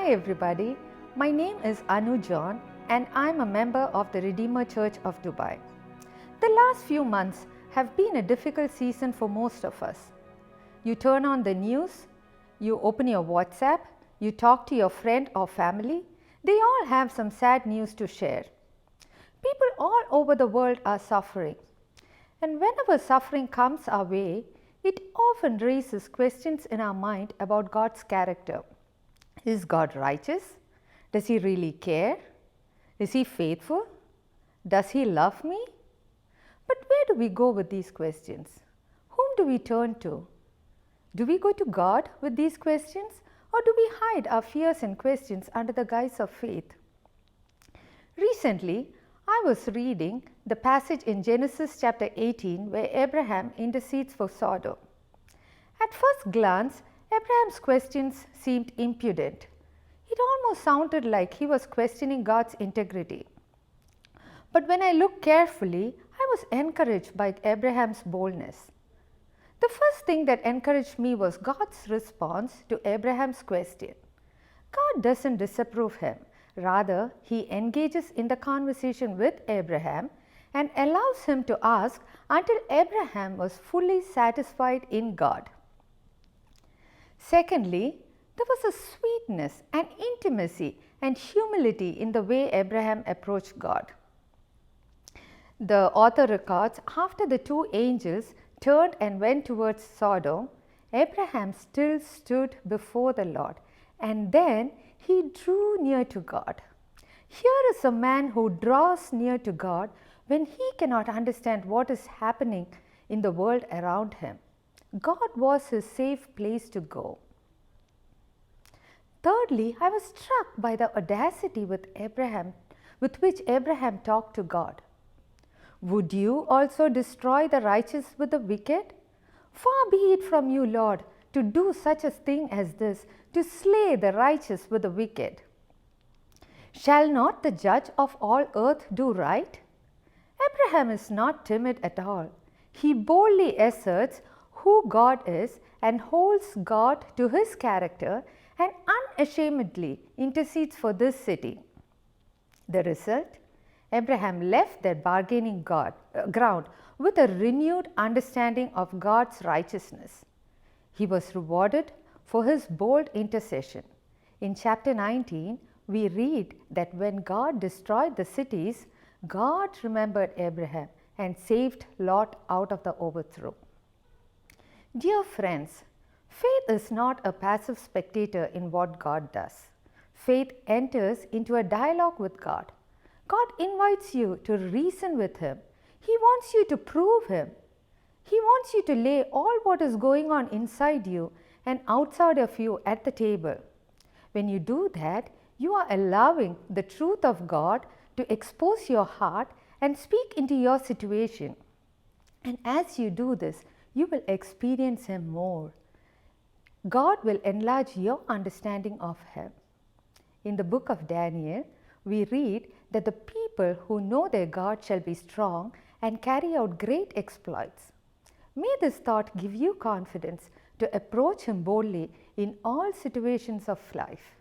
Hi everybody, my name is Anu John and I'm a member of the Redeemer Church of Dubai. The last few months have been a difficult season for most of us. You turn on the news, you open your WhatsApp, you talk to your friend or family, they all have some sad news to share. People all over the world are suffering. And whenever suffering comes our way, it often raises questions in our mind about God's character. Is God righteous? Does He really care? Is He faithful? Does He love me? But where do we go with these questions? Whom do we turn to? Do we go to God with these questions, or do we hide our fears and questions under the guise of faith? Recently, I was reading the passage in Genesis chapter 18 where Abraham intercedes for Sodom. At first glance, Abraham's questions seemed impudent. It almost sounded like he was questioning God's integrity. But when I looked carefully, I was encouraged by Abraham's boldness. The first thing that encouraged me was God's response to Abraham's question. God doesn't disapprove him. Rather, He engages in the conversation with Abraham and allows him to ask until Abraham was fully satisfied in God. Secondly, there was a sweetness and intimacy and humility in the way Abraham approached God. The author records, after the two angels turned and went towards Sodom, Abraham still stood before the Lord, and then he drew near to God. Here is a man who draws near to God when he cannot understand what is happening in the world around him. God was his safe place to go. Thirdly, I was struck by the audacity with which Abraham talked to God. Would you also destroy the righteous with the wicked? Far be it from you, Lord, to do such a thing as this, to slay the righteous with the wicked. Shall not the judge of all earth do right? Abraham is not timid at all. He boldly asserts who God is and holds God to his character and unashamedly intercedes for this city. The result? Abraham left that bargaining ground with a renewed understanding of God's righteousness. He was rewarded for his bold intercession. In chapter 19, we read that when God destroyed the cities, God remembered Abraham and saved Lot out of the overthrow. Dear friends, faith is not a passive spectator in what God does. Faith enters into a dialogue with God. God invites you to reason with Him. He wants you to prove Him. He wants you to lay all what is going on inside you and outside of you at the table. When you do that, you are allowing the truth of God to expose your heart and speak into your situation. And as you do this, you will experience Him more. God will enlarge your understanding of Him. In the book of Daniel, we read that the people who know their God shall be strong and carry out great exploits. May this thought give you confidence to approach Him boldly in all situations of life.